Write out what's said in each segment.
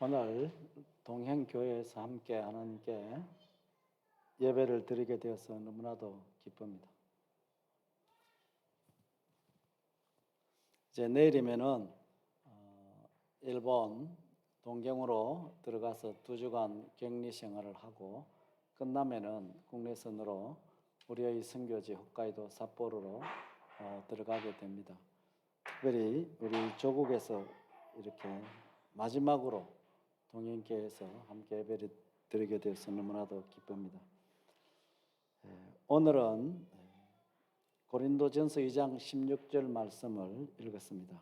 오늘 동행교회에서 함께 하나님께 예배를 드리게 되어서 너무나도 기쁩니다. 이제 내일이면은 일본 동경으로 들어가서 2주간 격리 생활을 하고 끝나면은 국내선으로 우리의 선교지 홋카이도 삿포로로 들어가게 됩니다. 특별히 우리 조국에서 이렇게 마지막으로 동행교회에서 함께 예배를 드리게 되어서 너무나도 기쁩니다. 오늘은 고린도전서 2장 16절 말씀을 읽었습니다.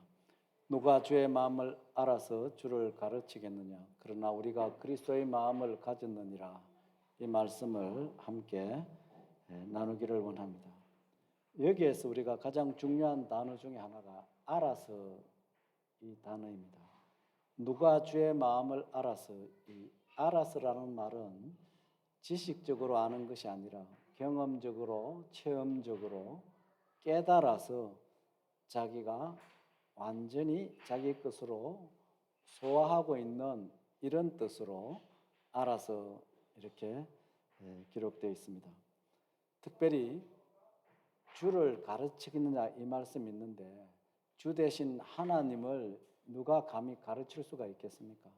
누가 주의 마음을 알아서 주를 가르치겠느냐? 그러나 우리가 그리스도의 마음을 가졌느니라. 이 말씀을 함께 나누기를 원합니다. 여기에서 우리가 가장 중요한 단어 중에 하나가 알아서 이 단어입니다. 누가 주의 마음을 알아서, 이 알아서라는 말은 지식적으로 아는 것이 아니라 경험적으로, 체험적으로 깨달아서 자기가 완전히 자기 것으로 소화하고 있는 이런 뜻으로 알아서 이렇게 기록되어 있습니다. 특별히 주를 가르치겠느냐 이 말씀이 있는데 주 대신 하나님을 누가 감히 가르칠 수가 있겠습니까?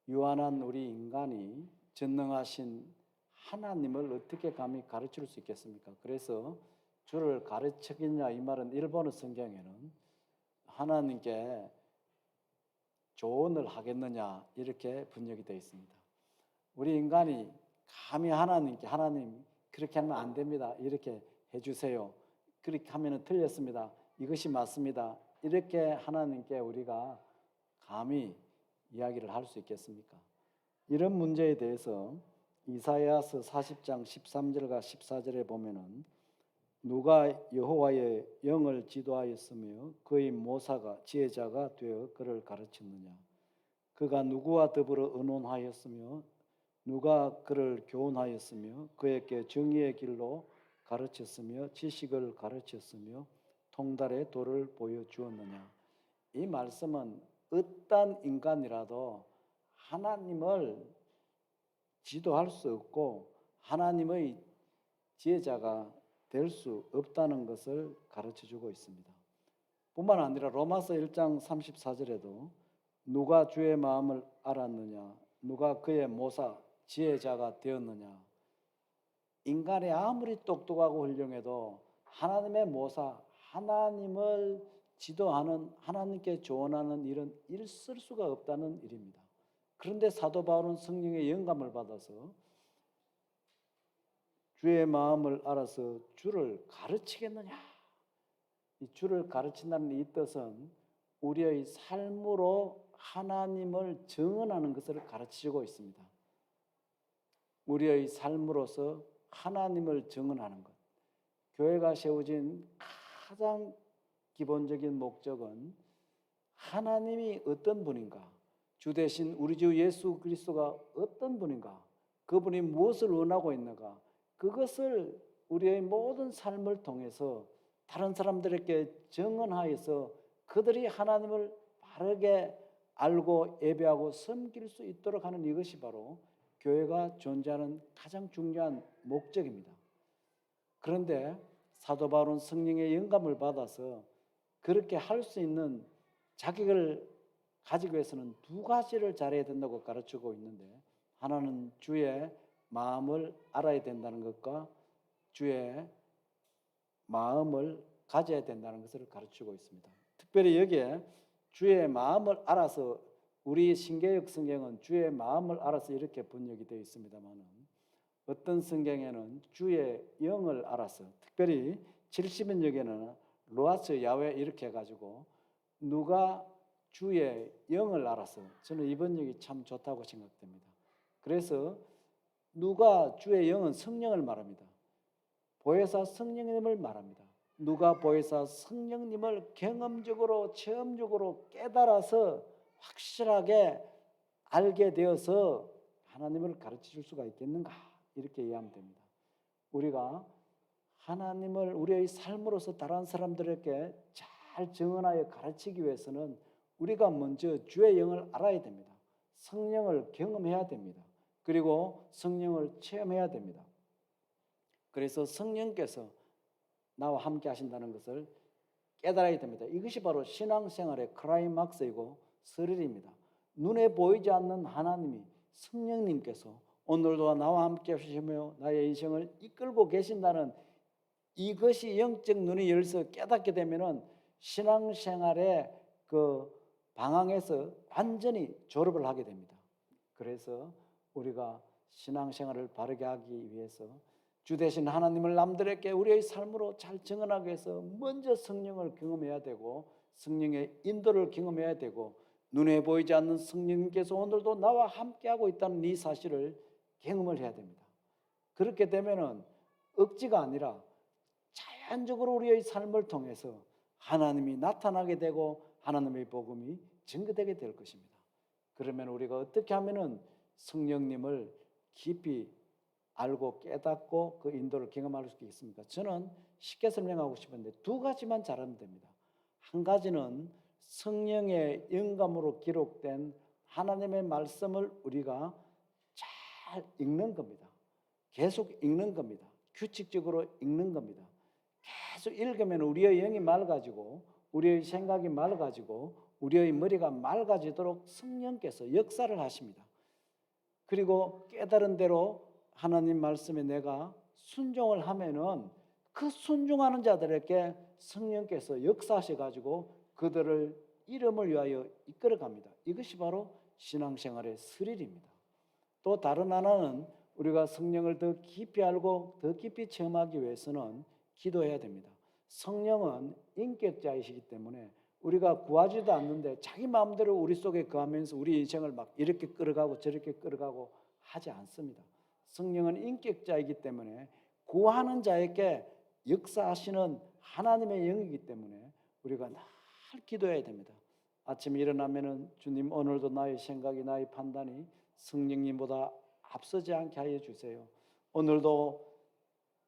유한한 우리 인간이 전능하신 하나님을 어떻게 감히 가르칠 수 있겠습니까? 그래서 주를 가르치겠냐 이 말은 일본어 성경에는 하나님께 조언을 하겠느냐 이렇게 번역이 되어 있습니다. 우리 인간이 감히 하나님께 하나님 그렇게 하면 안 됩니다. 이렇게 해주세요. 그렇게 하면 틀렸습니다. 이것이 맞습니다. 이렇게 하나님께 우리가 감히 이야기를 할 수 있겠습니까? 이런 문제에 대해서 이사야서 40장 13절과 14절에 보면은 누가 여호와의 영을 지도하였으며 그의 모사가 지혜자가 되어 그를 가르쳤느냐? 그가 누구와 더불어 의논하였으며 누가 그를 교훈하였으며 그에게 정의의 길로 가르쳤으며 지식을 가르쳤으며 통달의 도를 보여주었느냐? 이 말씀은 어떤 인간이라도 하나님을 지도할 수 없고 하나님의 지혜자가 될 수 없다는 것을 가르쳐주고 있습니다. 뿐만 아니라 로마서 1장 34절에도 누가 주의 마음을 알았느냐? 누가 그의 모사 지혜자가 되었느냐? 인간이 아무리 똑똑하고 훌륭해도 하나님의 모사, 하나님을 지도하는, 하나님께 조언하는 일은 있을 수가 없다는 일입니다. 그런데 사도 바울은 성령의 영감을 받아서 주의 마음을 알아서 주를 가르치겠느냐? 이 주를 가르친다는 이 뜻은 우리의 삶으로 하나님을 증언하는 것을 가르치고 있습니다. 우리의 삶으로서 하나님을 증언하는 것. 교회가 세워진 가장 기본적인 목적은 하나님이 어떤 분인가? 주 대신 우리 주 예수 그리스도가 어떤 분인가? 그분이 무엇을 원하고 있는가? 그것을 우리의 모든 삶을 통해서 다른 사람들에게 증언하여서 그들이 하나님을 바르게 알고 예배하고 섬길 수 있도록 하는 이것이 바로 교회가 존재하는 가장 중요한 목적입니다. 그런데 사도 바울은 성령의 영감을 받아서 그렇게 할 수 있는 자격을 가지기 위해서는 2가지를 잘해야 된다고 가르치고 있는데 하나는 주의 마음을 알아야 된다는 것과 주의 마음을 가져야 된다는 것을 가르치고 있습니다. 특별히 여기에 주의 마음을 알아서 우리 신개역 성경은 주의 마음을 알아서 이렇게 번역이 되어 있습니다만 어떤 성경에는 주의 영을 알아서 특별히 70인역에는 로아스 야훼 이렇게 해가지고 누가 주의 영을 알아서 저는 이 번역이 참 좋다고 생각됩니다. 그래서 누가 주의 영은 성령을 말합니다. 보혜사 성령님을 말합니다. 누가 보혜사 성령님을 경험적으로 체험적으로 깨달아서 확실하게 알게 되어서 하나님을 가르쳐 줄 수가 있겠는가? 이렇게 이해하면 됩니다. 우리가 하나님을 우리의 삶으로서 다른 사람들에게 잘 증언하여 가르치기 위해서는 우리가 먼저 주의 영을 알아야 됩니다. 성령을 경험해야 됩니다. 그리고 성령을 체험해야 됩니다. 그래서 성령께서 나와 함께 하신다는 것을 깨달아야 됩니다. 이것이 바로 신앙생활의 클라이막스이고 스릴입니다. 눈에 보이지 않는 하나님이 성령님께서 오늘도 나와 함께 하시며 나의 인생을 이끌고 계신다는 이것이 영적 눈이 열려서 깨닫게 되면은 신앙생활의 그 방향에서 완전히 졸업을 하게 됩니다. 그래서 우리가 신앙생활을 바르게 하기 위해서 주 대신 하나님을 남들에게 우리의 삶으로 잘 증언하기 위해서 먼저 성령을 경험해야 되고 성령의 인도를 경험해야 되고 눈에 보이지 않는 성령님께서 오늘도 나와 함께하고 있다는 이 사실을 경험을 해야 됩니다. 그렇게 되면은 억지가 아니라 자연적으로 우리의 삶을 통해서 하나님이 나타나게 되고 하나님의 복음이 증거되게 될 것입니다. 그러면 우리가 어떻게 하면은 성령님을 깊이 알고 깨닫고 그 인도를 경험할 수 있습니까? 저는 쉽게 설명하고 싶은데 두 가지만 잘하면 됩니다. 한 가지는 성령의 영감으로 기록된 하나님의 말씀을 우리가 잘 읽는 겁니다. 계속 읽는 겁니다. 규칙적으로 읽는 겁니다. 계속 읽으면 우리의 영이 맑아지고 우리의 생각이 맑아지고 우리의 머리가 맑아지도록 성령께서 역사를 하십니다. 그리고 깨달은 대로 하나님 말씀에 내가 순종을 하면은 그 순종하는 자들에게 성령께서 역사하셔가지고 그들을 이름을 위하여 이끌어갑니다. 이것이 바로 신앙생활의 스릴입니다. 또 다른 하나는 우리가 성령을 더 깊이 알고 더 깊이 체험하기 위해서는 기도해야 됩니다. 성령은 인격자이시기 때문에 우리가 구하지도 않는데 자기 마음대로 우리 속에 거하면서 우리 인생을 막 이렇게 끌어가고 저렇게 끌어가고 하지 않습니다. 성령은 인격자이기 때문에 구하는 자에게 역사하시는 하나님의 영이기 때문에 우리가 늘 기도해야 됩니다. 아침에 일어나면은 주님 오늘도 나의 생각이 나의 판단이 성령님보다 앞서지 않게 하여 주세요. 오늘도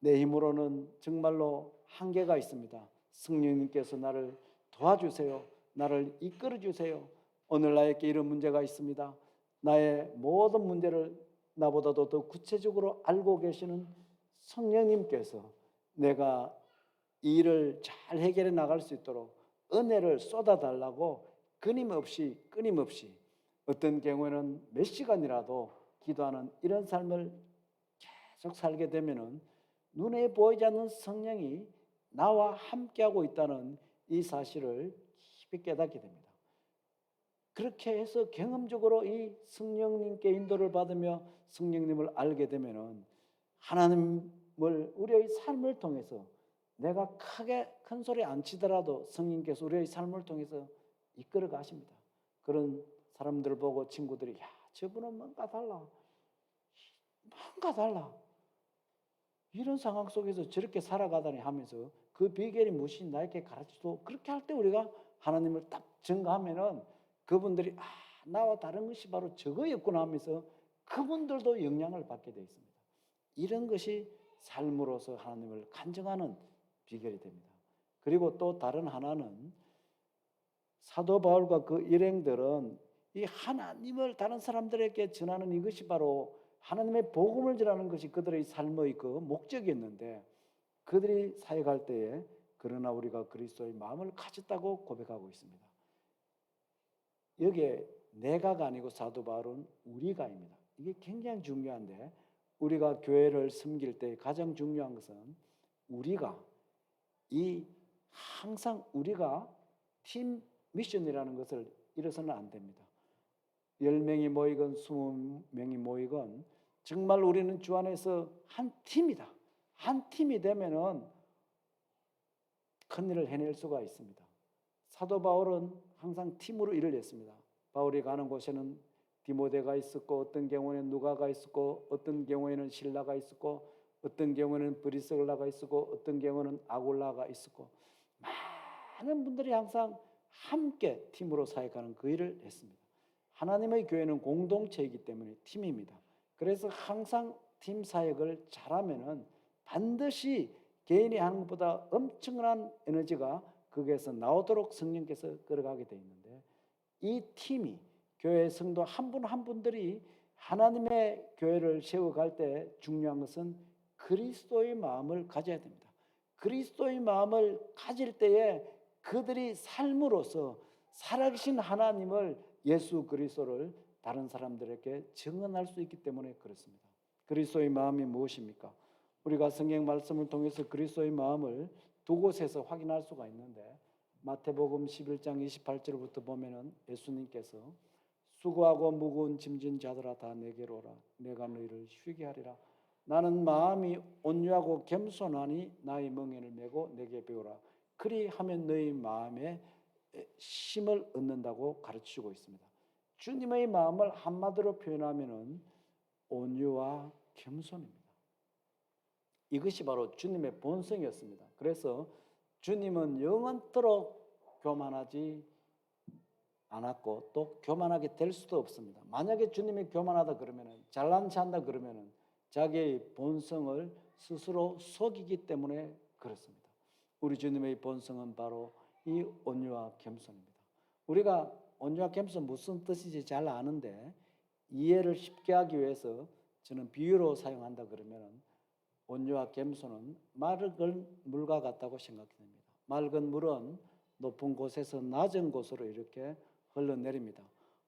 내 힘으로는 정말로 한계가 있습니다. 성령님께서 나를 도와주세요. 나를 이끌어 주세요. 오늘 나에게 이런 문제가 있습니다. 나의 모든 문제를 나보다도 더 구체적으로 알고 계시는 성령님께서 내가 이 일을 잘 해결해 나갈 수 있도록 은혜를 쏟아달라고 끊임없이 어떤 경우에는 몇 시간이라도 기도하는 이런 삶을 계속 살게 되면은 눈에 보이지 않는 성령이 나와 함께하고 있다는 이 사실을 깊이 깨닫게 됩니다. 그렇게 해서 경험적으로 이 성령님께 인도를 받으며 성령님을 알게 되면은 하나님을 우리의 삶을 통해서 내가 크게 큰 소리 안 치더라도 성령님께서 우리의 삶을 통해서 이끌어 가십니다. 그런 사람들 보고 친구들이 야, 저분은 뭔가 달라. 이런 상황 속에서 저렇게 살아가다니 하면서 그 비결이 무엇인지 나에게 가르치고 그렇게 할 때 우리가 하나님을 딱 증거하면은 그분들이 나와 다른 것이 바로 저거였구나 하면서 그분들도 영향을 받게 되어 있습니다. 이런 것이 삶으로서 하나님을 간증하는 비결이 됩니다. 그리고 또 다른 하나는 사도 바울과 그 일행들은 이 하나님을 다른 사람들에게 전하는 이것이 바로 하나님의 복음을 전하는 것이 그들의 삶의 그 목적이었는데 그들이 사역할 때에 그러나 우리가 그리스도의 마음을 가졌다고 고백하고 있습니다. 여기에 내가가 아니고 사도 바울은 우리가입니다. 이게 굉장히 중요한데 우리가 교회를 섬길 때 가장 중요한 것은 항상 우리가 팀 미션이라는 것을 잃어서는 안 됩니다. 10명이 모이건 20명이 모이건 정말 우리는 주 안에서 한 팀이다. 한 팀이 되면은 큰일을 해낼 수가 있습니다. 사도 바울은 항상 팀으로 일을 했습니다. 바울이 가는 곳에는 디모데가 있었고 어떤 경우에는 누가가 있었고 어떤 경우에는 실라가 있었고 어떤 경우에는 브리스글라가 있었고 어떤 경우는 아굴라가 있었고 많은 분들이 항상 함께 팀으로 사역하는 그 일을 했습니다. 하나님의 교회는 공동체이기 때문에 팀입니다. 그래서 항상 팀 사역을 잘하면은 반드시 개인이 하는 것보다 엄청난 에너지가 거기에서 나오도록 성령께서 끌어가게 돼 있는데, 이 팀이 교회 성도 한 분 한 분들이 하나님의 교회를 세워갈 때 중요한 것은 그리스도의 마음을 가져야 됩니다. 그리스도의 마음을 가질 때에 그들이 삶으로서 살아계신 하나님을, 예수 그리스도를 다른 사람들에게 증언할 수 있기 때문에 그렇습니다. 그리스도의 마음이 무엇입니까? 우리가 성경 말씀을 통해서 그리스도의 마음을 두 곳에서 확인할 수가 있는데, 마태복음 11장 28절부터 보면은 예수님께서 수고하고 무거운 짐진 자들아 다 내게로 오라, 내가 너희를 쉬게 하리라. 나는 마음이 온유하고 겸손하니 나의 멍에를 메고 내게 배우라. 그리하면 너희 마음에 힘을 얻는다고 가르치고 있습니다. 주님의 마음을 한마디로 표현하면은 온유와 겸손입니다. 이것이 바로 주님의 본성이었습니다. 그래서 주님은 영원토록 교만하지 않았고 또 교만하게 될 수도 없습니다. 만약에 주님이 교만하다 그러면은, 잘난 체한다 그러면은 자기의 본성을 스스로 속이기 때문에 그렇습니다. 우리 주님의 본성은 바로 이 온유와 겸손입니다. 우리가 온유와 겸손 무슨 뜻인지 잘 아는데, 이해를 쉽게 하기 위해서 저는 비유로 사용한다 그러면은, 온유와 겸손은 맑은 물과 같다고 생각됩니다. 맑은 물은 높은 곳에서 낮은 곳으로 이렇게 흘러내립니다.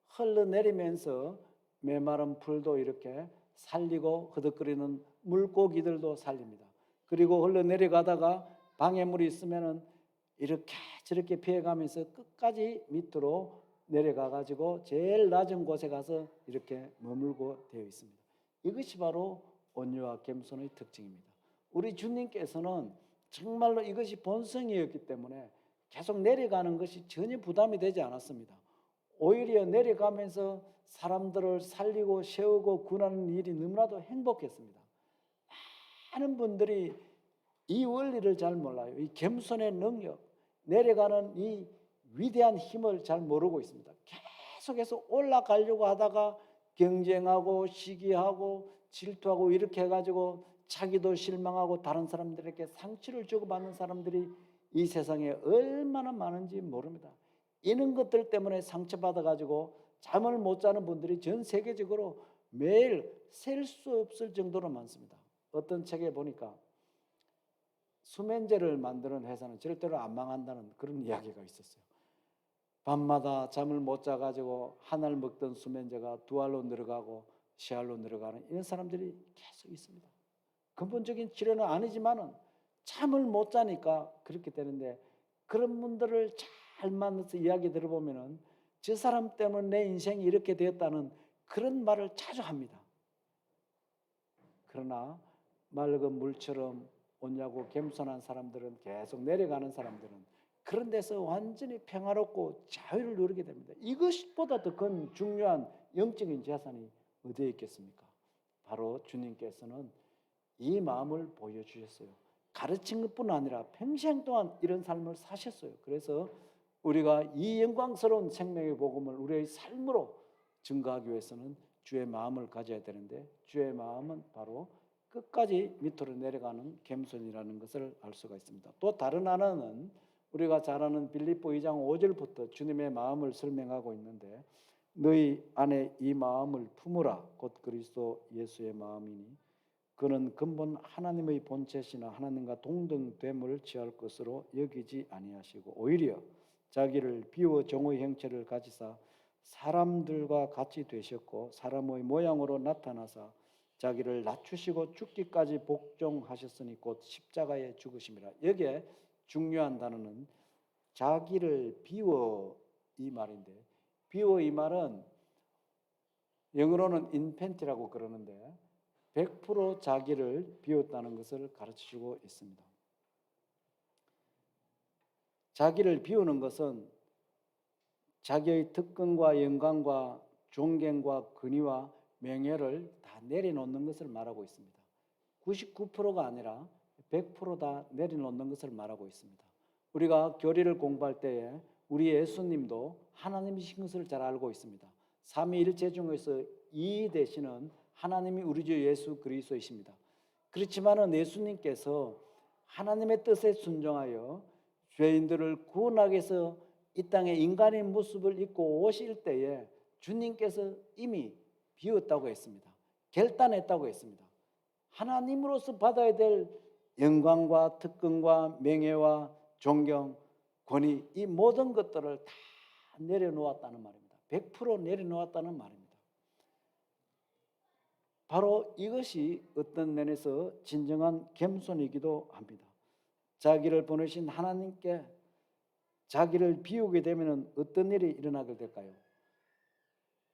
흘러내리면서 메마른 풀도 이렇게 살리고 흐득거리는 물고기들도 살립니다. 그리고 흘러내려가다가 방해물이 있으면은 이렇게 저렇게 피해가면서 끝까지 밑으로 내려가 가지고 제일 낮은 곳에 가서 이렇게 머물고 되어 있습니다. 이것이 바로 온유와 겸손의 특징입니다. 우리 주님께서는 정말로 이것이 본성이었기 때문에 계속 내려가는 것이 전혀 부담이 되지 않았습니다. 오히려 내려가면서 사람들을 살리고 세우고 군하는 일이 너무나도 행복했습니다. 많은 분들이 이 원리를 잘 몰라요. 이 겸손의 능력, 내려가는 이 위대한 힘을 잘 모르고 있습니다. 계속해서 올라가려고 하다가 경쟁하고 시기하고 질투하고 이렇게 해가지고 자기도 실망하고 다른 사람들에게 상처를 주고받는 사람들이 이 세상에 얼마나 많은지 모릅니다. 이런 것들 때문에 상처받아가지고 잠을 못 자는 분들이 전 세계적으로 매일 셀 수 없을 정도로 많습니다. 어떤 책에 보니까 수면제를 만드는 회사는 절대로 안 망한다는 그런 이야기가 있었어요. 밤마다 잠을 못 자가지고 한 알 먹던 수면제가 두 알로 늘어가고 세 알로 늘어가는 이런 사람들이 계속 있습니다. 근본적인 치료는 아니지만은 잠을 못 자니까 그렇게 되는데, 그런 분들을 잘 만나서 이야기 들어보면은 저 사람 때문에 내 인생이 이렇게 되었다는 그런 말을 자주 합니다. 그러나 맑은 물처럼 온유하고 겸손한 사람들은, 계속 내려가는 사람들은 그런 데서 완전히 평화롭고 자유를 누리게 됩니다. 이것보다 더 큰 중요한 영적인 재산이 어디에 있겠습니까? 바로 주님께서는 이 마음을 보여주셨어요. 가르친 것뿐 아니라 평생 동안 이런 삶을 사셨어요. 그래서 우리가 이 영광스러운 생명의 복음을 우리의 삶으로 증거하기 위해서는 주의 마음을 가져야 되는데, 주의 마음은 바로 끝까지 밑으로 내려가는 겸손이라는 것을 알 수가 있습니다. 또 다른 하나는 우리가 잘 아는 빌립보 2장 5절부터 주님의 마음을 설명하고 있는데, 너희 안에 이 마음을 품으라 곧 그리스도 예수의 마음이니 그는 근본 하나님의 본체시나 하나님과 동등됨을 취할 것으로 여기지 아니하시고 오히려 자기를 비워 종의 형체를 가지사 사람들과 같이 되셨고 사람의 모양으로 나타나사 자기를 낮추시고 죽기까지 복종하셨으니 곧 십자가에 죽으심이라. 여기에 중요한 단어는 자기를 비워 이 말인데, 비워 이 말은 영어로는 인펜트라고 그러는데 100% 자기를 비웠다는 것을 가르치고 있습니다. 자기를 비우는 것은 자기의 특권과 영광과 존경과 권위와 명예를 다 내려놓는 것을 말하고 있습니다. 99%가 아니라 100% 다 내려놓는 것을 말하고 있습니다. 우리가 교리를 공부할 때에 우리 예수님도 하나님이신 것을 잘 알고 있습니다. 삼위일체 중에서 이 되시는 하나님이 우리 주 예수 그리스도이십니다. 그렇지만은 예수님께서 하나님의 뜻에 순종하여 죄인들을 구원하기 위해서 이 땅에 인간의 모습을 입고 오실 때에 주님께서 이미 비웠다고 했습니다. 결단했다고 했습니다. 하나님으로서 받아야 될 영광과 특권과 명예와 존경, 권위, 이 모든 것들을 다 내려놓았다는 말입니다. 100% 내려놓았다는 말입니다. 바로 이것이 어떤 면에서 진정한 겸손이기도 합니다. 자기를 보내신 하나님께 자기를 비우게 되면 어떤 일이 일어나게 될까요?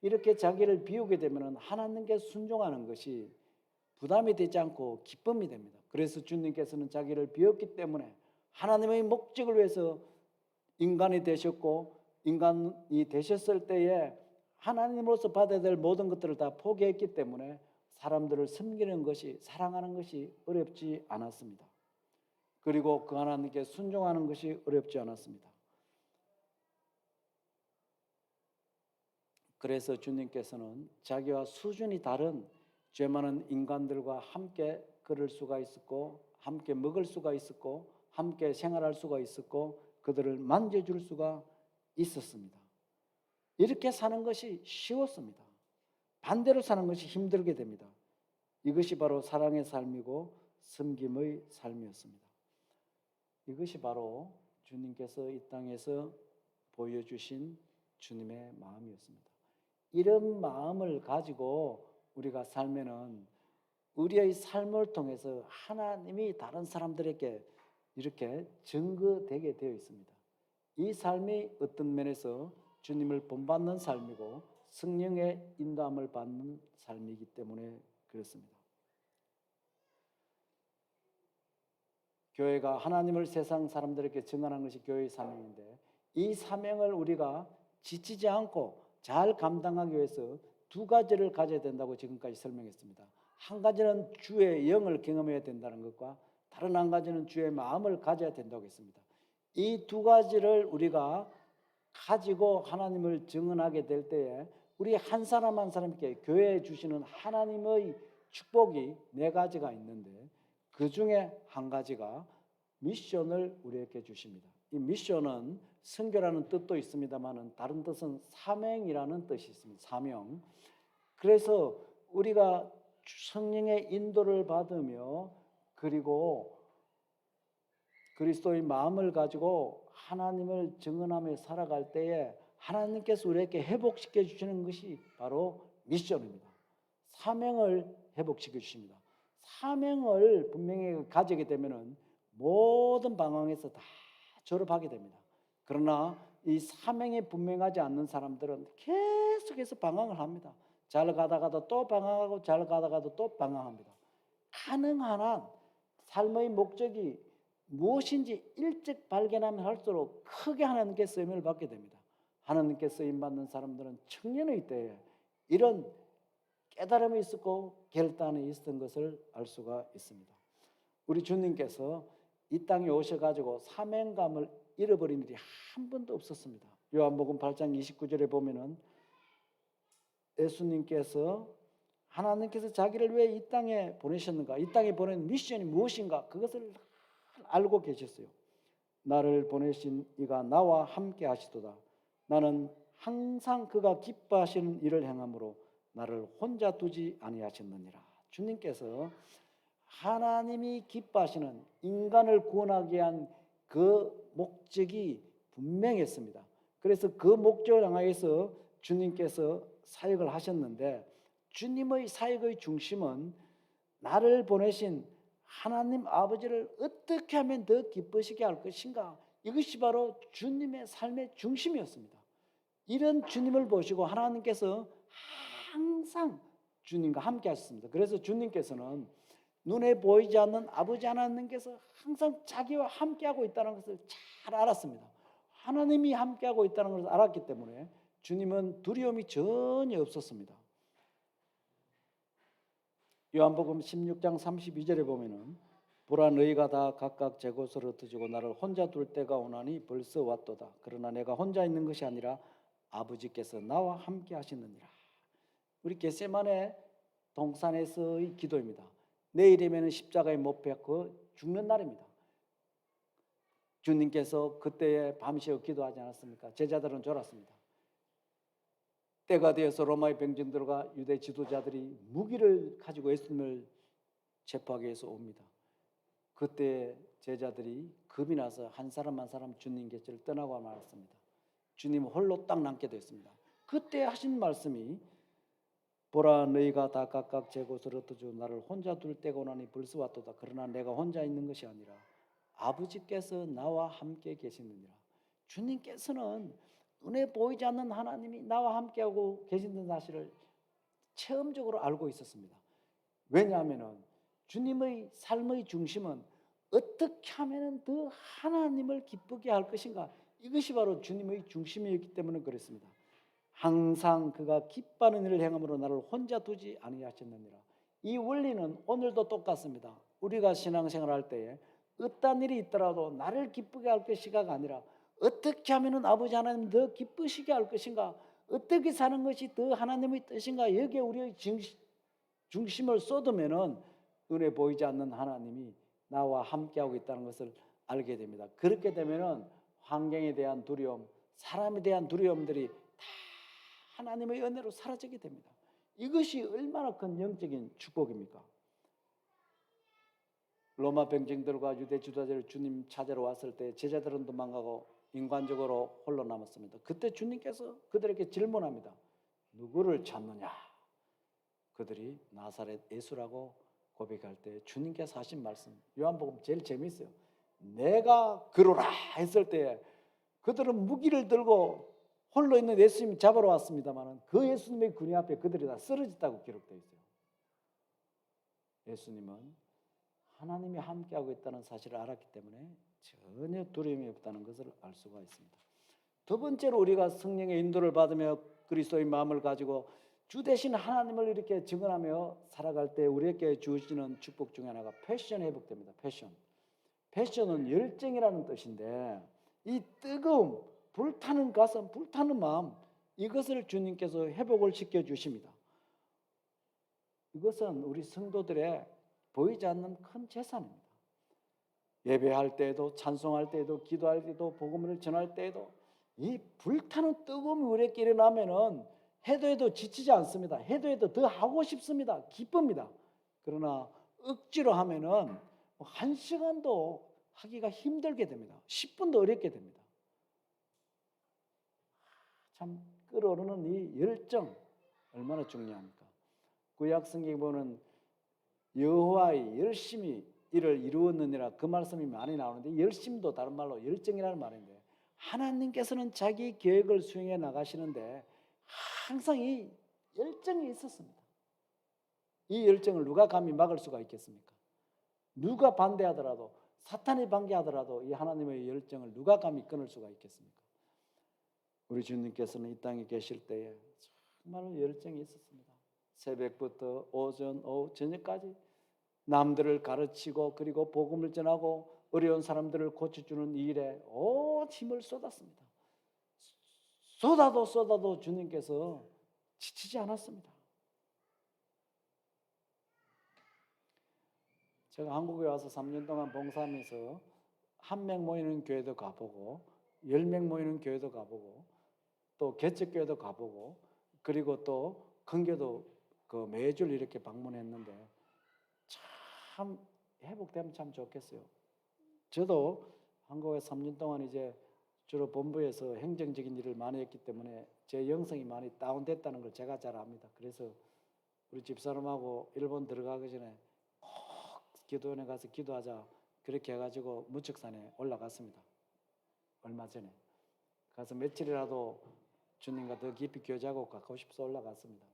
이렇게 자기를 비우게 되면 하나님께 순종하는 것이 부담이 되지 않고 기쁨이 됩니다. 그래서 주님께서는 자기를 비웠기 때문에 하나님의 목적을 위해서 인간이 되셨고, 인간이 되셨을 때에 하나님으로서 받아야 될 모든 것들을 다 포기했기 때문에 사람들을 섬기는 것이, 사랑하는 것이 어렵지 않았습니다. 그리고 그 하나님께 순종하는 것이 어렵지 않았습니다. 그래서 주님께서는 자기와 수준이 다른 죄 많은 인간들과 함께 걸을 수가 있었고, 함께 먹을 수가 있었고, 함께 생활할 수가 있었고, 그들을 만져줄 수가 있었습니다. 이렇게 사는 것이 쉬웠습니다. 반대로 사는 것이 힘들게 됩니다. 이것이 바로 사랑의 삶이고 섬김의 삶이었습니다. 이것이 바로 주님께서 이 땅에서 보여주신 주님의 마음이었습니다. 이런 마음을 가지고 우리가 살면은 우리의 삶을 통해서 하나님이 다른 사람들에게 이렇게 증거되게 되어 있습니다. 이 삶이 어떤 면에서 주님을 본받는 삶이고 성령의 인도함을 받는 삶이기 때문에 그렇습니다. 교회가 하나님을 세상 사람들에게 증언하는 것이 교회의 사명인데, 이 사명을 우리가 지치지 않고 잘 감당하기 위해서 두 가지를 가져야 된다고 지금까지 설명했습니다. 한 가지는 주의 영을 경험해야 된다는 것과 다른 한 가지는 주의 마음을 가져야 된다고 했습니다. 이 두 가지를 우리가 가지고 하나님을 증언하게 될 때에 우리 한 사람 한 사람께 교회에 주시는 하나님의 축복이 네 가지가 있는데, 그 중에 한 가지가 미션을 우리에게 주십니다. 이 미션은 선교라는 뜻도 있습니다만 다른 뜻은 사명이라는 뜻이 있습니다. 사명. 그래서 우리가 성령의 인도를 받으며 그리고 그리스도의 마음을 가지고 하나님을 증언하며 살아갈 때에 하나님께서 우리에게 회복시켜 주시는 것이 바로 미션입니다. 사명을 회복시켜 주십니다. 사명을 분명히 가지게 되면 모든 방황에서 다 졸업하게 됩니다. 그러나 이 사명이 분명하지 않는 사람들은 계속해서 방황을 합니다. 잘 가다가도 또 방황하고 잘 가다가도 또 방황합니다. 가능한 한 삶의 목적이 무엇인지 일찍 발견하면 할수록 크게 하나님께 쓰임을 받게 됩니다. 하나님께 쓰임받는 사람들은 청년의 때에 이런 깨달음이 있었고 결단이 있었던 것을 알 수가 있습니다. 우리 주님께서 이 땅에 오셔가지고 사명감을 잃어버린 일이 한 번도 없었습니다. 요한복음 8장 29절에 보면은 예수님께서 하나님께서 자기를 왜 이 땅에 보내셨는가, 이 땅에 보낸 미션이 무엇인가, 그것을 알고 계셨어요. 나를 보내신 이가 나와 함께 하시도다. 나는 항상 그가 기뻐하시는 일을 행함으로 나를 혼자 두지 아니하셨느니라. 주님께서 하나님이 기뻐하시는 인간을 구원하기 위한 그 목적이 분명했습니다. 그래서 그 목적을 향하여서 주님께서 사역을 하셨는데, 주님의 사역의 중심은 나를 보내신 하나님 아버지를 어떻게 하면 더 기쁘시게 할 것인가, 이것이 바로 주님의 삶의 중심이었습니다. 이런 주님을 보시고 하나님께서 항상 주님과 함께 하셨습니다. 그래서 주님께서는 눈에 보이지 않는 아버지 하나님께서 항상 자기와 함께하고 있다는 것을 잘 알았습니다. 하나님이 함께하고 있다는 것을 알았기 때문에 주님은 두려움이 전혀 없었습니다. 요한복음 16장 32절에 보면은 보라 너희가 다 각각 제 곳으로 흩어지고 나를 혼자 둘 때가 오나니 벌써 왔도다. 그러나 내가 혼자 있는 것이 아니라 아버지께서 나와 함께 하시느니라. 우리 겟세마네 동산에서의 기도입니다. 내일이면 십자가에 못 박혀 죽는 날입니다. 주님께서 그때에 밤새워 기도하지 않았습니까? 제자들은 졸았습니다. 때가 되어서 로마의 병정들과 유대 지도자들이 무기를 가지고 예수님을 체포하기 위해서 옵니다. 그때 제자들이 겁이 나서 한 사람 한 사람 주님 곁을 떠나고 말았습니다. 주님 홀로 딱 남게 됐습니다. 그때 하신 말씀이 보라 너희가 다 각각 제 곳을 흩어져 나를 혼자 둘 때가 오나니 벌써 왔도다. 그러나 내가 혼자 있는 것이 아니라 아버지께서 나와 함께 계시느니라. 주님께서는 눈에 보이지 않는 하나님이 나와 함께하고 계신다는 사실을 체험적으로 알고 있었습니다. 왜냐하면 주님의 삶의 중심은 어떻게 하면 더 하나님을 기쁘게 할 것인가, 이것이 바로 주님의 중심이었기 때문에 그랬습니다. 항상 그가 기뻐하는 일을 행함으로 나를 혼자 두지 아니하셨느니라. 이 원리는 오늘도 똑같습니다. 우리가 신앙생활 할 때에 어떤 일이 있더라도 나를 기쁘게 할 것이가 아니라 어떻게 하면 아버지 하나님 더 기쁘시게 할 것인가, 어떻게 사는 것이 더 하나님의 뜻인가, 여기에 우리의 중심을 쏟으면은 눈에 보이지 않는 하나님이 나와 함께하고 있다는 것을 알게 됩니다. 그렇게 되면은 환경에 대한 두려움, 사람에 대한 두려움들이 다 하나님의 은혜로 사라지게 됩니다. 이것이 얼마나 큰 영적인 축복입니까? 로마 병정들과 유대 지도자들 주님 찾으러 왔을 때 제자들은 도망가고 인간적으로 홀로 남았습니다. 그때 주님께서 그들에게 질문합니다. 누구를 찾느냐? 그들이 나사렛 예수라고 고백할 때 주님께서 하신 말씀, 요한복음 제일 재미있어요. 내가 그러라 했을 때 그들은 무기를 들고 홀로 있는 예수님 잡으러 왔습니다만 그 예수님의 군인 앞에 그들이 다 쓰러졌다고 기록되어 있어요. 예수님은 하나님이 함께하고 있다는 사실을 알았기 때문에 전혀 두려움이 없다는 것을 알 수가 있습니다. 두 번째로 우리가 성령의 인도를 받으며 그리스도의 마음을 가지고 주 대신 하나님을 이렇게 증언하며 살아갈 때 우리에게 주어지는 축복 중에 하나가 패션 회복됩니다. 패션은 열정이라는 뜻인데 이 뜨거움, 불타는 가슴, 불타는 마음, 이것을 주님께서 회복을 시켜주십니다. 이것은 우리 성도들의 보이지 않는 큰 재산입니다. 예배할 때에도, 찬송할 때에도, 기도할 때에도, 복음을 전할 때에도 이 불타는 뜨거움이 우리에게 일어나면은 해도 지치지 않습니다. 해도 더 하고 싶습니다. 기쁩니다. 그러나 억지로 하면은 1시간도 하기가 힘들게 됩니다. 10분도 어렵게 됩니다. 참 끓어오르는 이 열정 얼마나 중요합니까? 구약 성경에 보면 여호와의 열심히 이를 이루었느니라 그 말씀이 많이 나오는데 열심도 다른 말로 열정이라는 말인데 하나님께서는 자기 계획을 수행해 나가시는데 항상 이 열정이 있었습니다. 이 열정을 누가 감히 막을 수가 있겠습니까? 누가 반대하더라도 사탄이 반대하더라도 이 하나님의 열정을 누가 감히 끊을 수가 있겠습니까? 우리 주님께서는 이 땅에 계실 때에 정말로 열정이 있었습니다. 새벽부터 오전, 오후, 저녁까지 남들을 가르치고 그리고 복음을 전하고 어려운 사람들을 고쳐주는 이 일에 온 힘을 쏟았습니다. 쏟아도 주님께서 지치지 않았습니다. 제가 한국에 와서 3년 동안 봉사하면서 1명 모이는 교회도 가보고 10명 모이는 교회도 가보고 또 개척교회도 가보고 그리고 또 큰 교회도 그 매주 이렇게 방문했는데 참 회복되면 참 좋겠어요. 저도 한국에 3년 동안 이제 주로 본부에서 행정적인 일을 많이 했기 때문에 제 영성이 많이 다운됐다는 걸 제가 잘 압니다. 그래서 우리 집사람하고 일본 들어가기 전에 꼭 기도원에 가서 기도하자 그렇게 해가지고 무척산에 올라갔습니다. 얼마 전에 가서 며칠이라도 주님과 더 깊이 교제하고 가까워 싶어서 올라갔습니다.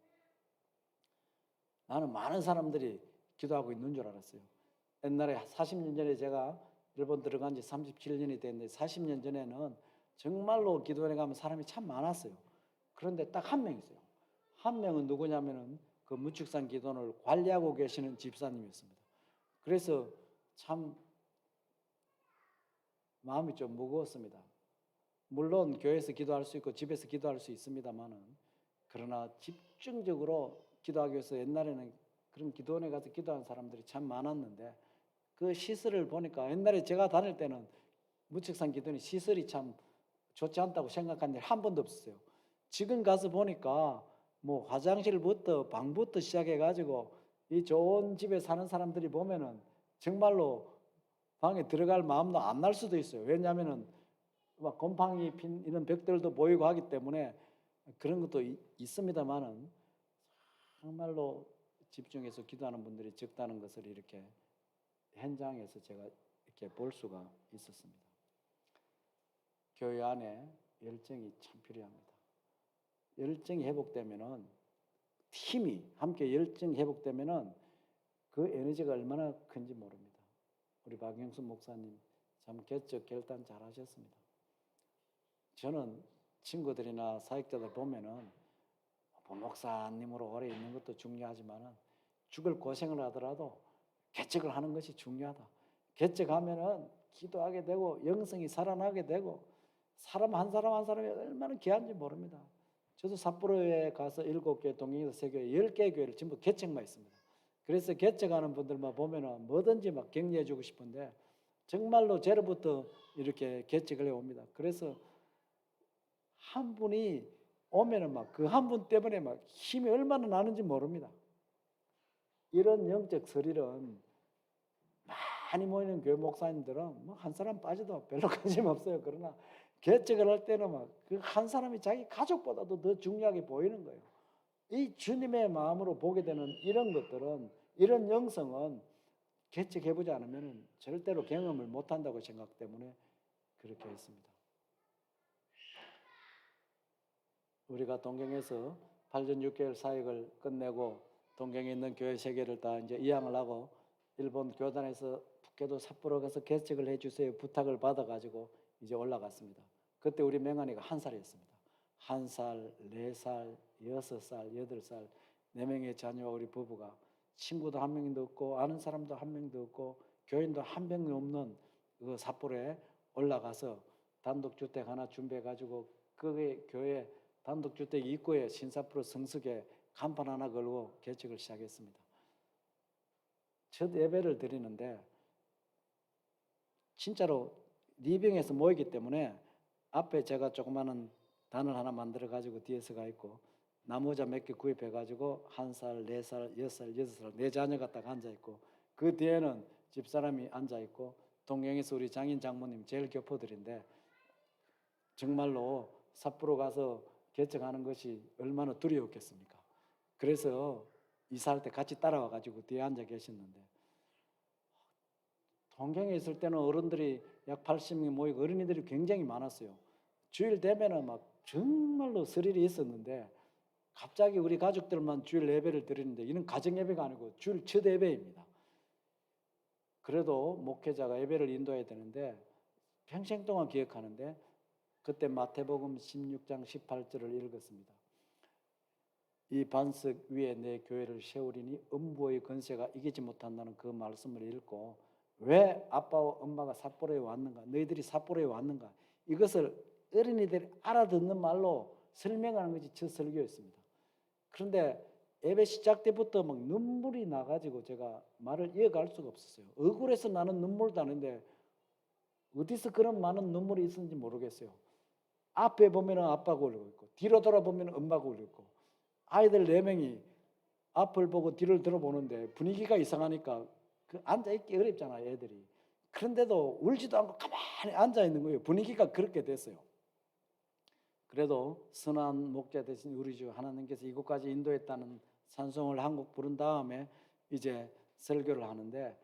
나는 많은 사람들이 기도하고 있는 줄 알았어요. 옛날에 40년 전에 제가 일본 들어간 지 37년이 됐는데 40년 전에는 정말로 기도원에 가면 사람이 참 많았어요. 그런데 딱 한 명 있어요. 한 명은 누구냐면은 그 무축산 기도원을 관리하고 계시는 집사님이었습니다. 그래서 참 마음이 좀 무거웠습니다. 물론 교회에서 기도할 수 있고 집에서 기도할 수 있습니다만은 그러나 집중적으로 기도하기 위해서 옛날에는 그런 기도원에 가서 기도하는 사람들이 참 많았는데 그 시설을 보니까 옛날에 제가 다닐 때는 무책상 기도는 시설이 참 좋지 않다고 생각한 일 한 번도 없었어요. 지금 가서 보니까 뭐 화장실부터 방부터 시작해가지고 이 좋은 집에 사는 사람들이 보면은 정말로 방에 들어갈 마음도 안 날 수도 있어요. 왜냐하면은 막 곰팡이 핀 이런 벽들도 보이고 하기 때문에 그런 것도 있습니다만은 정말로 집중해서 기도하는 분들이 적다는 것을 이렇게 현장에서 제가 이렇게 볼 수가 있었습니다. 교회 안에 열정이 참 필요합니다. 열정이 회복되면은 팀이 함께 열정이 회복되면은 그 에너지가 얼마나 큰지 모릅니다. 우리 박영수 목사님 참 개척 결단 잘하셨습니다. 저는 친구들이나 사역자들 보면은 목사님으로 오래 있는 것도 중요하지만은 죽을 고생을 하더라도 개척을 하는 것이 중요하다. 개척하면은 기도하게 되고 영성이 살아나게 되고 사람 한 사람 한 사람이 얼마나 귀한지 모릅니다. 저도 삿포로에 가서 7개, 동경에서 3개, 10개 교회를 전부 개척만 있습니다. 그래서 개척하는 분들만 보면은 뭐든지 막 격려해주고 싶은데 정말로 제로부터 이렇게 개척을 해옵니다. 그래서 한 분이 오면은 막 그 한 분 때문에 막 힘이 얼마나 나는지 모릅니다. 이런 영적 설일은 많이 모이는 교회 목사님들은 뭐 한 사람 빠져도 별로 관심 없어요. 그러나 개척을 할 때는 막 그 한 사람이 자기 가족보다도 더 중요하게 보이는 거예요. 이 주님의 마음으로 보게 되는 이런 것들은, 이런 영성은 개척해보지 않으면 절대로 경험을 못한다고 생각 때문에 그렇게 했습니다. 우리가 동경에서 8년 6개월 사역을 끝내고 동경에 있는 교회 3개를 다 이제 이양을 하고 일본 교단에서 북교도 삿포로 가서 개척을 해주세요 부탁을 받아가지고 이제 올라갔습니다. 그때 우리 맹한이가 1살이었습니다. 1살, 4살, 6살, 8살 4명의 자녀와 우리 부부가 친구도 한 명도 없고 아는 사람도 한 명도 없고 교인도 한 명도 없는 그 삿포로에 올라가서 단독주택 하나 준비해가지고 그 교회 단독주택 입구에 신사프로 성석에 간판 하나 걸고 개척을 시작했습니다. 첫 예배를 드리는데 진짜로 리빙에서 모이기 때문에 앞에 제가 조그마한 단을 하나 만들어 가지고 뒤에서 가 있고 나무 의자 몇 개 구입해 가지고 1살, 4살, 6살, 6살 내 자녀가 딱 앉아 있고 그 뒤에는 집사람이 앉아 있고 동경에서 우리 장인 장모님 제일 교포들인데 정말로 삿포로 가서 개척하는 것이 얼마나 두려웠겠습니까? 그래서 이사할 때 같이 따라와 가지고 뒤에 앉아 계셨는데 동경에 있을 때는 어른들이 약 80명 모이고 어린이들이 굉장히 많았어요. 주일 되면은 막 정말로 스릴이 있었는데 갑자기 우리 가족들만 주일 예배를 드리는데 이는 가정 예배가 아니고 주일 첫 예배입니다. 그래도 목회자가 예배를 인도해야 되는데 평생 동안 기억하는데 그때 마태복음 16장 18절을 읽었습니다. 이 반석 위에 내 교회를 세우리니 음부의 권세가 이기지 못한다는 그 말씀을 읽고 왜 아빠와 엄마가 삿포로에 왔는가? 너희들이 삿포로에 왔는가? 이것을 어린이들이 알아듣는 말로 설명하는 것이 첫 설교였습니다. 그런데 예배 시작 때부터 막 눈물이 나가지고 제가 말을 이어갈 수가 없었어요. 억울해서 나는 눈물도 아닌데 어디서 그런 많은 눈물이 있었는지 모르겠어요. 앞에 보면 아빠가 울고 있고 뒤로 돌아보면 엄마가 울고 있고 아이들 4명이 앞을 보고 뒤를 들어보는데 분위기가 이상하니까 그 앉아있기 어렵잖아요, 애들이. 그런데도 울지도 않고 가만히 앉아있는 거예요. 분위기가 그렇게 됐어요. 그래도 선한 목자 되신 우리 주 하나님께서 이곳까지 인도했다는 찬송을 한 곡 부른 다음에 이제 설교를 하는데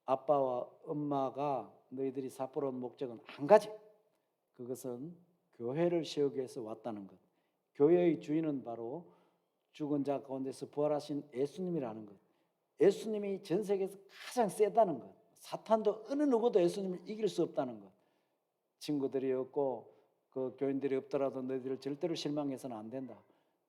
아빠와 엄마가 너희들이 삿포로 온 목적은 한 가지, 그것은 교회를 세우기 위해서 왔다는 것. 교회의 주인은 바로 죽은 자 가운데서 부활하신 예수님이라는 것. 예수님이 전 세계에서 가장 세다는 것. 사탄도 어느 누구도 예수님을 이길 수 없다는 것. 친구들이 없고 그 교인들이 없더라도 너희들 절대로 실망해서는 안 된다.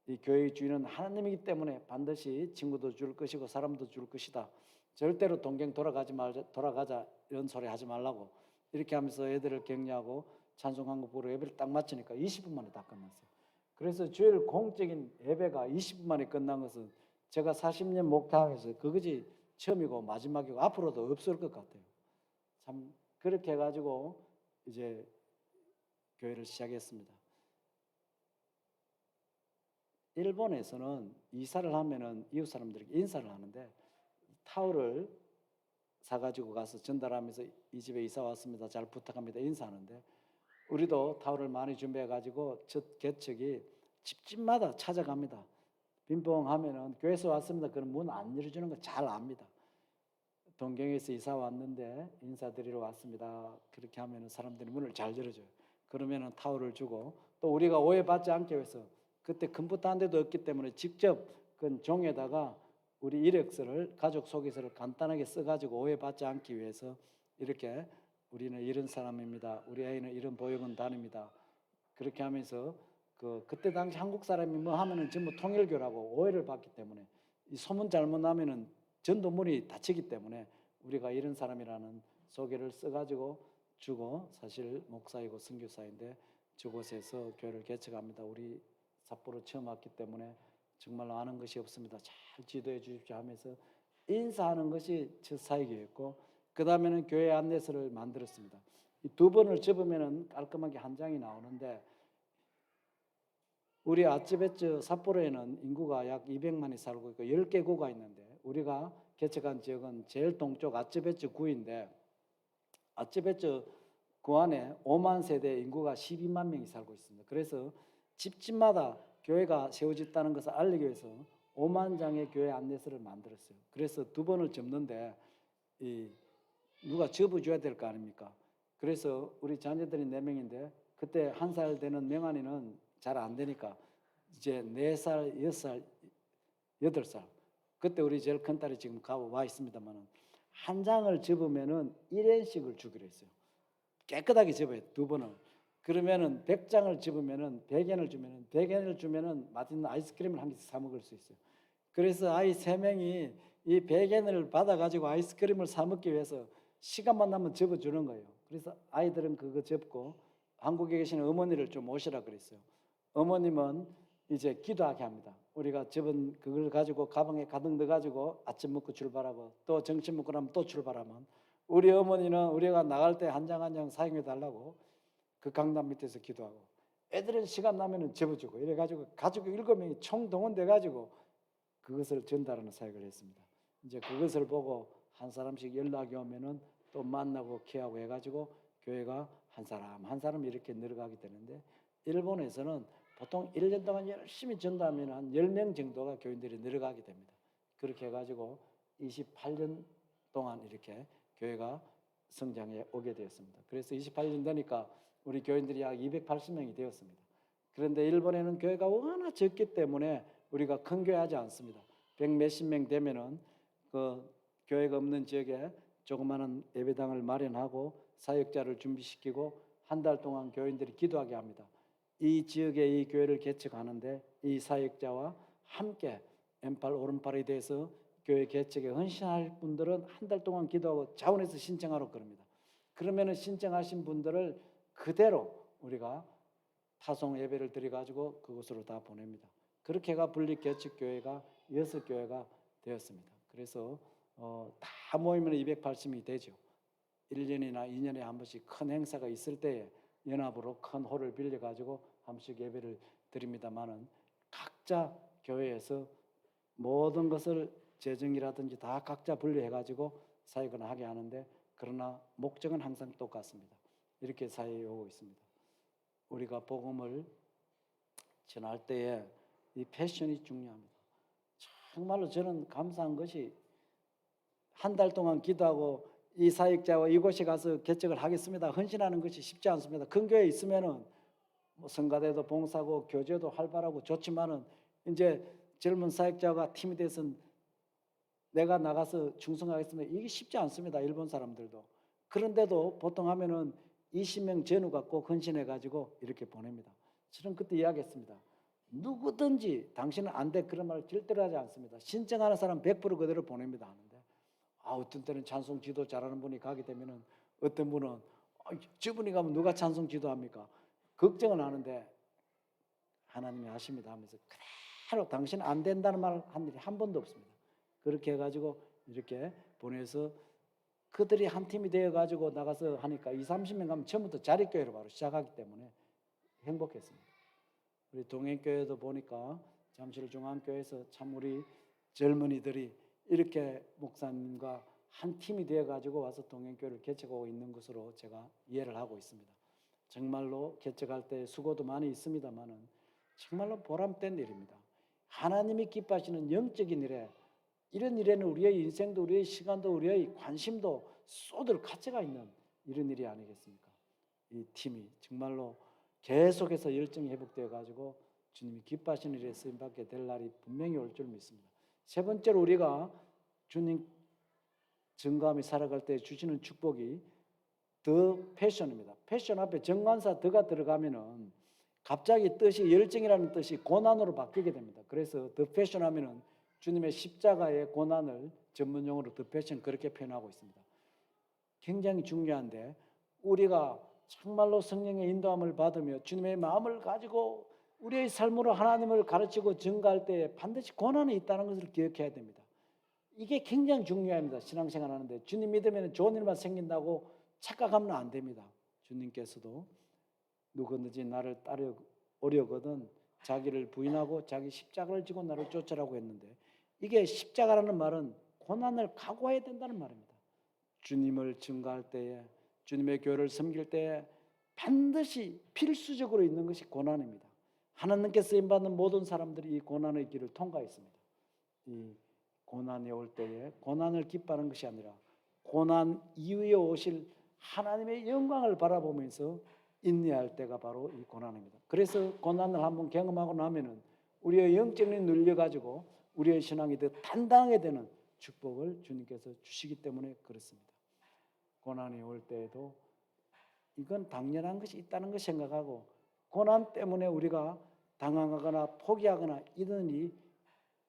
이 교회의 주인은 하나님이기 때문에 반드시 친구도 줄 것이고 사람도 줄 것이다. 절대로 동경 돌아가자 이런 소리 하지 말라고 이렇게 하면서 애들을 격려하고 찬송한 거 보러 예배를 딱 마치니까 20분 만에 다 끝났어요. 그래서 주일 공적인 예배가 20분 만에 끝난 것은 제가 40년 목회하면서 그것이 처음이고 마지막이고 앞으로도 없을 것 같아요. 참 그렇게 해가지고 이제 교회를 시작했습니다. 일본에서는 이사를 하면은 이웃 사람들에게 인사를 하는데 타올을 사가지고 가서 전달하면서 이 집에 이사 왔습니다. 잘 부탁합니다. 인사하는데 우리도 타올을 많이 준비해가지고 첫 개척이 집집마다 찾아갑니다. 빈봉 하면은 교회에서 왔습니다. 그럼 문 안 열어주는 거 잘 압니다. 동경에서 이사 왔는데 인사드리러 왔습니다. 그렇게 하면은 사람들이 문을 잘 열어줘요. 그러면은 타올을 주고 또 우리가 오해받지 않기 위해서 그때 컴퓨터 한 대도 없기 때문에 직접 그 종에다가 우리 이력서를 가족 소개서를 간단하게 써가지고 오해받지 않기 위해서 이렇게 우리는 이런 사람입니다. 우리 아이는 이런 보육원 다닙니다. 그렇게 하면서 그때 당시 한국 사람이 뭐 하면은 전부 통일교라고 오해를 받기 때문에 이 소문 잘못 나면은 전도문이 닫히기 때문에 우리가 이런 사람이라는 소개를 써가지고 주고 사실 목사이고 선교사인데 저곳에서 교회를 개척합니다. 우리 삿포로 처음 왔기 때문에 정말로 아는 것이 없습니다. 잘 지도해 주십시오 하면서 인사하는 것이 첫 사역이었고 그 다음에는 교회 안내서를 만들었습니다. 이 두 번을 접으면 깔끔하게 한 장이 나오는데 우리 아츠베츠 삿포로에는 인구가 약 200만이 살고 있고 10개 구가 있는데 우리가 개척한 지역은 제일 동쪽 아츠베츠 구인데 아츠베츠 구 안에 5만 세대 인구가 12만 명이 살고 있습니다. 그래서 집집마다 교회가 세워졌다는 것을 알리기 위해서 5만 장의 교회 안내서를 만들었어요. 그래서 두 번을 접는데 누가 접어줘야 될 거 아닙니까? 그래서 우리 자녀들이 4명인데 그때 1살 되는 명환이는 잘 안 되니까 이제 4살, 6살, 8살 그때 우리 제일 큰 딸이 지금 와 있습니다만 한 장을 접으면은 1엔씩을 주기로 했어요. 깨끗하게 접어요. 두 번을. 그러면은 100장을 접으면은 100엔을 주면은 100엔을 주면은 맛있는 아이스크림을 한 개씩 사 먹을 수 있어요. 그래서 아이 3명이 이 100엔을 받아가지고 아이스크림을 사 먹기 위해서 시간만 나면 접어주는 거예요. 그래서 아이들은 그거 접고 한국에 계시는 어머니를 좀 모시라 그랬어요. 어머님은 이제 기도하게 합니다. 우리가 접은 그걸 가지고 가방에 가득 넣어가지고 아침 먹고 출발하고 또 점심 먹고 나면 또 출발하면 우리 어머니는 우리가 나갈 때 한 장 한 장 사용해 달라고 그 강단 밑에서 기도하고 애들은 시간 나면은 접어주고 이래가지고 가족 7명이 총동원돼가지고 그것을 전달하는 사역을 했습니다. 이제 그것을 보고 한 사람씩 연락이 오면은 또 만나고 케어하고 해가지고 교회가 한 사람 한 사람 이렇게 늘어가게 되는데 일본에서는 보통 1년 동안 열심히 전도하면 한 10명 정도가 교인들이 늘어가게 됩니다. 그렇게 해가지고 28년 동안 이렇게 교회가 성장해 오게 되었습니다. 그래서 28년 되니까 우리 교인들이 약 280명이 되었습니다. 그런데 일본에는 교회가 워낙 적기 때문에 우리가 큰 교회 하지 않습니다. 100 몇십 명 되면은 그 교회가 없는 지역에 조그마한 예배당을 마련하고 사역자를 준비시키고 한 달 동안 교인들이 기도하게 합니다. 이 지역에 이 교회를 개척하는데 이 사역자와 함께 왼팔 오른팔이 돼서 교회 개척에 헌신할 분들은 한 달 동안 기도하고 자원해서 신청하러 그럽니다. 그러면은 신청하신 분들을 그대로 우리가 파송 예배를 드려가지고 그곳으로 다 보냅니다. 그렇게 해가 분리 개척 교회가 6교회가 되었습니다. 그래서 다 모이면 280이 되죠. 1년이나 2년에 한 번씩 큰 행사가 있을 때에 연합으로 큰 홀을 빌려가지고 한 번씩 예배를 드립니다만은 각자 교회에서 모든 것을 재정이라든지 다 각자 분리해가지고 사역을 하게 하는데 그러나 목적은 항상 똑같습니다. 이렇게 사역해 오고 있습니다. 우리가 복음을 전할 때에 이 패션이 중요합니다. 정말로 저는 감사한 것이 한 달 동안 기도하고 이 사역자와 이곳에 가서 개척을 하겠습니다. 헌신하는 것이 쉽지 않습니다. 큰 교회에 있으면은 뭐 성가대도 봉사고 교제도 활발하고 좋지만은 이제 젊은 사역자가 팀이 돼서 내가 나가서 충성하겠습니다. 이게 쉽지 않습니다. 일본 사람들도. 그런데도 보통 하면은 20명 전우가 꼭 헌신해가지고 이렇게 보냅니다. 저는 그때 이야기했습니다. 누구든지 당신은 안 돼 그런 말을 절대로 하지 않습니다. 신청하는 사람 100% 그대로 보냅니다 하는데 어떤 때는 찬송 지도 잘하는 분이 가게 되면은 어떤 분은 저분이 가면 누가 찬송 지도합니까? 걱정은 하는데 하나님이 하십니다 하면서 그대로 당신은 안 된다는 말 한 일이 한 번도 없습니다. 그렇게 해가지고 이렇게 보내서 그들이 한 팀이 되어가지고 나가서 하니까 20, 30명 가면 처음부터 자립교회로 바로 시작하기 때문에 행복했습니다. 우리 동행교회도 보니까 잠실 중앙교회에서 참 우리 젊은이들이 이렇게 목사님과 한 팀이 되어가지고 와서 동행교회를 개척하고 있는 것으로 제가 이해를 하고 있습니다. 정말로 개척할 때 수고도 많이 있습니다만은 정말로 보람된 일입니다. 하나님이 기뻐하시는 영적인 일에, 이런 일에는 우리의 인생도 우리의 시간도 우리의 관심도 쏟을 가치가 있는 이런 일이 아니겠습니까? 이 팀이 정말로 계속해서 열정이 회복되어 가지고 주님이 기뻐하시는 일에 쓰임받게 될 날이 분명히 올 줄 믿습니다. 세 번째로 우리가 주님 정감이 살아갈 때 주시는 축복이 더 패션입니다. 패션 앞에 정관사 더가 들어가면은 갑자기 뜻이 열정이라는 뜻이 고난으로 바뀌게 됩니다. 그래서 더 패션 하면은 주님의 십자가의 고난을 전문용어로 더 패션 그렇게 표현하고 있습니다. 굉장히 중요한데 우리가 정말로 성령의 인도함을 받으며 주님의 마음을 가지고 우리의 삶으로 하나님을 가르치고 증거할 때 반드시 고난이 있다는 것을 기억해야 됩니다. 이게 굉장히 중요합니다. 신앙생활 하는데 주님 믿으면 좋은 일만 생긴다고 착각하면 안 됩니다. 주님께서도 누구든지 나를 따르려거든 자기를 부인하고 자기 십자가를 지고 나를 쫓으라고 했는데 이게 십자가라는 말은 고난을 각오해야 된다는 말입니다. 주님을 증거할 때에 주님의 교회를 섬길 때에 반드시 필수적으로 있는 것이 고난입니다. 하나님께 쓰임받는 모든 사람들이 이 고난의 길을 통과했습니다. 이 고난이 올 때에 고난을 기뻐하는 것이 아니라 고난 이후에 오실 하나님의 영광을 바라보면서 인내할 때가 바로 이 고난입니다. 그래서 고난을 한번 경험하고 나면은 우리의 영적이 눌려가지고 우리의 신앙이 더 단단하게 되는 축복을 주님께서 주시기 때문에 그렇습니다. 고난이 올 때에도 이건 당연한 것이 있다는 걸 생각하고 고난 때문에 우리가 당황하거나 포기하거나 이런 일이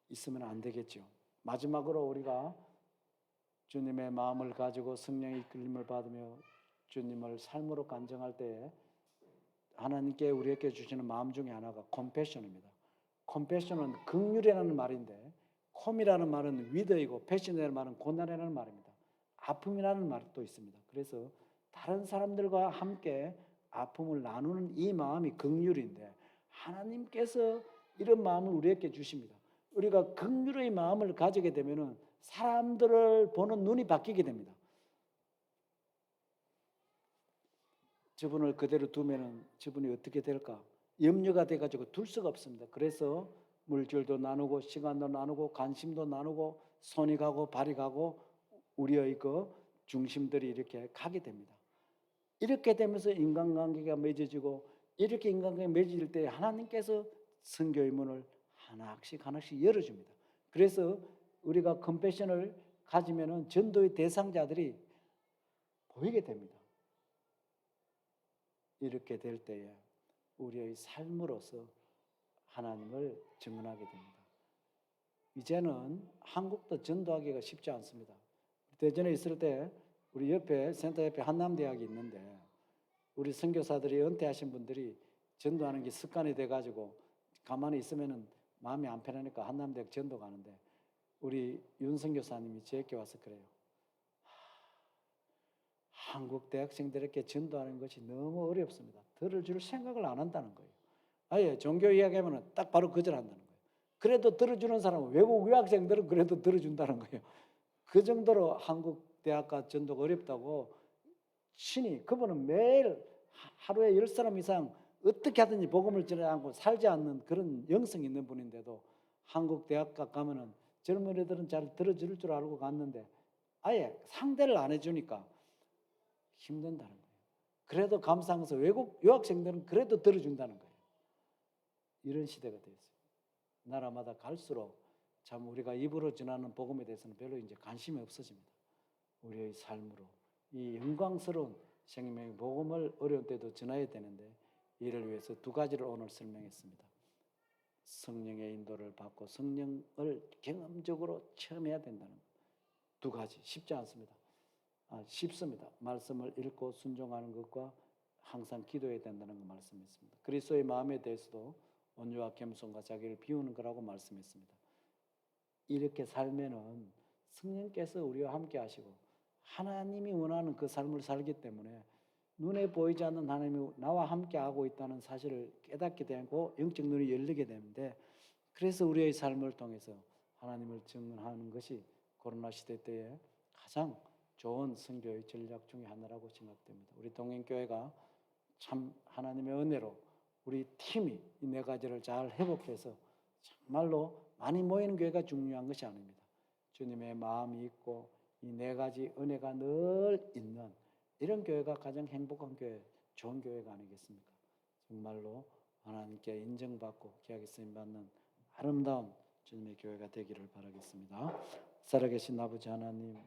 있으면 안 되겠죠. 마지막으로 우리가 주님의 마음을 가지고 성령의 이끌림을 받으며 주님을 삶으로 간증할 때에 하나님께 우리에게 주시는 마음 중에 하나가 컴패션입니다. 컴패션은 긍휼이라는 말인데 콤이라는 말은 위드이고 패션이라는 말은 고난이라는 말입니다. 아픔이라는 말도 있습니다. 그래서 다른 사람들과 함께 아픔을 나누는 이 마음이 긍휼인데 하나님께서 이런 마음을 우리에게 주십니다. 우리가 긍휼의 마음을 가지게 되면은 사람들을 보는 눈이 바뀌게 됩니다. 저분을 그대로 두면은 저분이 어떻게 될까? 염려가 돼가지고 둘 수가 없습니다. 그래서 물질도 나누고 시간도 나누고 관심도 나누고 손이 가고 발이 가고 우리의 그 중심들이 이렇게 가게 됩니다. 이렇게 되면서 인간관계가 맺어지고 이렇게 인간관계가 맺어질 때 하나님께서 선교의 문을 하나씩 하나씩 열어줍니다. 그래서 우리가 컴패션을 가지면은 전도의 대상자들이 보이게 됩니다. 이렇게 될 때에 우리의 삶으로서 하나님을 증언하게 됩니다. 이제는 한국도 전도하기가 쉽지 않습니다. 대전에 있을 때 우리 옆에 센터 옆에 한남대학이 있는데 우리 선교사들이 은퇴하신 분들이 전도하는 게 습관이 돼가지고 가만히 있으면은 마음이 안 편하니까 한남대학 전도 가는데 우리 윤 선교사님이 저에게 와서 그래요. 한국 대학생들에게 전도하는 것이 너무 어렵습니다. 들어줄 생각을 안 한다는 거예요. 아예 종교 이야기하면 딱 바로 거절한다는 거예요. 그래도 들어주는 사람은 외국 유학생들은 그래도 들어준다는 거예요. 그 정도로 한국 대학가 전도가 어렵다고 신이 그분은 매일 하루에 10사람 이상 어떻게 하든지 복음을 전하지 않고 살지 않는 그런 영성이 있는 분인데도 한국 대학가 가면은 젊은 애들은 잘 들어줄 줄 알고 갔는데 아예 상대를 안 해주니까 힘든다는 거예요. 그래도 감사해서 외국 유학생들은 그래도 들어준다는 거예요. 이런 시대가 되었어요. 나라마다 갈수록 참 우리가 입으로 전하는 복음에 대해서는 별로 이제 관심이 없어집니다. 우리의 삶으로 이 영광스러운 생명의 복음을 어려운 때도 전해야 되는데 이를 위해서 두 가지를 오늘 설명했습니다. 성령의 인도를 받고 성령을 경험적으로 체험해야 된다는 것. 두 가지 쉽지 않습니다. 쉽습니다. 말씀을 읽고 순종하는 것과 항상 기도해야 된다는 거 말씀했습니다. 그리스도의 마음에 대해서도 온유와 겸손과 자기를 비우는 거라고 말씀했습니다. 이렇게 살면은 성령께서 우리와 함께 하시고 하나님이 원하는 그 삶을 살기 때문에 눈에 보이지 않는 하나님이 나와 함께 하고 있다는 사실을 깨닫게 되고 영적 눈이 열리게 되는데, 그래서 우리의 삶을 통해서 하나님을 증언하는 것이 코로나 시대 때에 가장 좋은 선교의 전략 중에 하나라고 생각됩니다. 우리 동행교회가 참 하나님의 은혜로 우리 팀이 이 네 가지를 잘 회복해서 정말로 많이 모이는 교회가 중요한 것이 아닙니다. 주님의 마음이 있고 이 네 가지 은혜가 늘 있는 이런 교회가 가장 행복한 교회, 좋은 교회가 아니겠습니까? 정말로 하나님께 인정받고 귀하게 쓰임받는 아름다운 주님의 교회가 되기를 바라겠습니다. 살아계신 아버지 하나님,